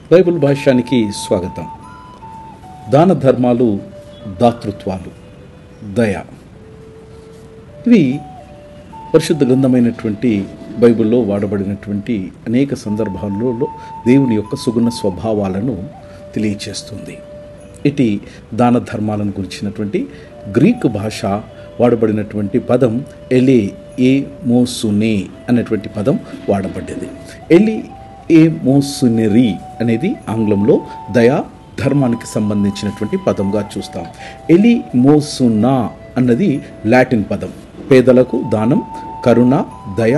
Bible భాష్యానికి స్వాగతం. దాన ధర్మాలు, దాతృత్వాలు, దయ, ఇవి పరిశుద్ధ గ్రంథమైనటువంటి బైబిల్లో వాడబడినటువంటి అనేక సందర్భాల్లో దేవుని యొక్క సుగుణ స్వభావాలను తెలియచేస్తుంది. ఇటు దాన ధర్మాలను గురించినటువంటి గ్రీకు భాష వాడబడినటువంటి పదం ఎలియమోసునే అనేటువంటి పదం వాడబడ్డది. ఎలియమోసునెరీ అనేది ఆంగ్లంలో దయా ధర్మానికి సంబంధించినటువంటి పదంగా చూస్తాం. ఎలిమోసునా అన్నది లాటిన్ పదం, పేదలకు దానం, కరుణ, దయ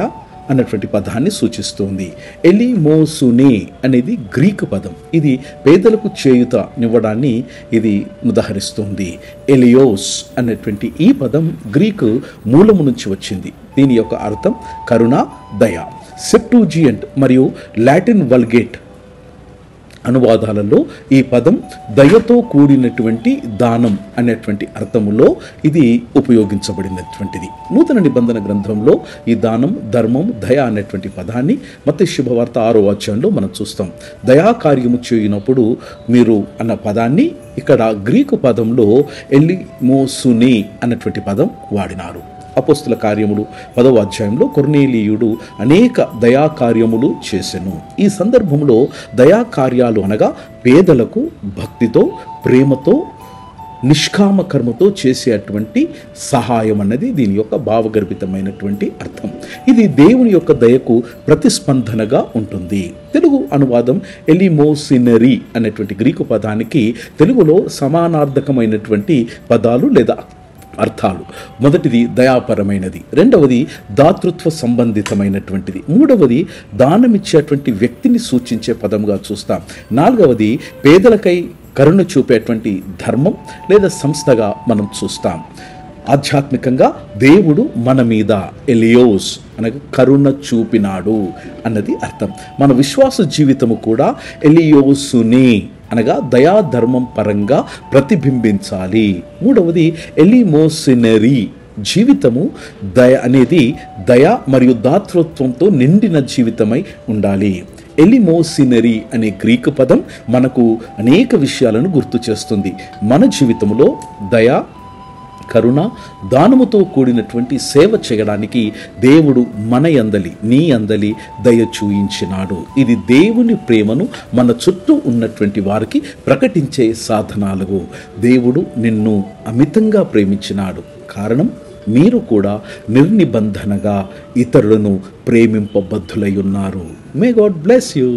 అన్నటువంటి పదాన్ని సూచిస్తుంది. ఎలిమోసునే అనేది గ్రీకు పదం, ఇది పేదలకు చేయూతనివ్వడాన్ని ఇది ఉదాహరిస్తుంది. ఎలియోస్ అనేటువంటి ఈ పదం గ్రీకు మూలము నుంచి వచ్చింది. దీని యొక్క అర్థం కరుణ, దయ. సెప్టూజియంట్ మరియు లాటిన్ వల్గేట్ అనువాదాలలో ఈ పదం దయతో కూడినటువంటి దానం అనేటువంటి అర్థములో ఇది ఉపయోగించబడినటువంటిది. నూతన నిబంధన గ్రంథంలో ఈ దానం, ధర్మం, దయ అనేటువంటి పదాన్ని మత్తయి శుభవార్త 6వ అధ్యాయంలో మనం చూస్తాం. దయా కార్యము చేయనప్పుడు మీరు అన్న పదాన్ని ఇక్కడ గ్రీకు పదంలో ఎలిమోసునే అన్నటువంటి పదం వాడినారు. అపోస్తుల కార్యములు 10వ అధ్యాయంలో కొర్నేలియుడు అనేక దయాకార్యములు చేసెను. ఈ సందర్భంలో దయాకార్యాలు అనగా పేదలకు భక్తితో, ప్రేమతో, నిష్కామ కర్మతో చేసేటువంటి సహాయం అన్నది దీని యొక్క భావగర్భితమైనటువంటి అర్థం. ఇది దేవుని యొక్క దయకు ప్రతిస్పందనగా ఉంటుంది. తెలుగు అనువాదం ఎలిమోసినరీ అనేటువంటి గ్రీకు పదానికి తెలుగులో సమానార్థకమైనటువంటి పదాలు లేదా అర్థాలు. మొదటిది దయాపరమైనది, రెండవది దాతృత్వ సంబంధితమైనటువంటిది, మూడవది దానమిచ్చేటువంటి వ్యక్తిని సూచించే పదంగా చూస్తాం, నాలుగవది పేదలకై కరుణ చూపేటువంటి ధర్మం లేదా సంస్థగా మనం చూస్తాం. ఆధ్యాత్మికంగా దేవుడు మన మీద ఎలియోస్ అనగా కరుణ చూపినాడు అన్నది అర్థం. మన విశ్వాస జీవితము కూడా ఎలియోసునే అనగా దయాధర్మం పరంగా ప్రతిబింబించాలి. మూడవది ఎలిమోసినరీ జీవితము దయ అనేది దయ మరియు దాతృత్వంతో నిండిన జీవితమై ఉండాలి. ఎలిమోసినరీ అనే గ్రీకు పదం మనకు అనేక విషయాలను గుర్తు చేస్తుంది. మన జీవితంలో దయ, కరుణ, దానముతో కూడినటువంటి సేవ చేయడానికి దేవుడు మన యందలి, నీ యందలి దయ చూయించినాడు. ఇది దేవుని ప్రేమను మన చుట్టూ ఉన్నటువంటి వారికి ప్రకటించే సాధనాలు. దేవుడు నిన్ను అమితంగా ప్రేమించినాడు, కారణం మీరు కూడా నిర్నిబంధనగా ఇతరులను ప్రేమింపబద్ధులై ఉన్నారు. May God bless you.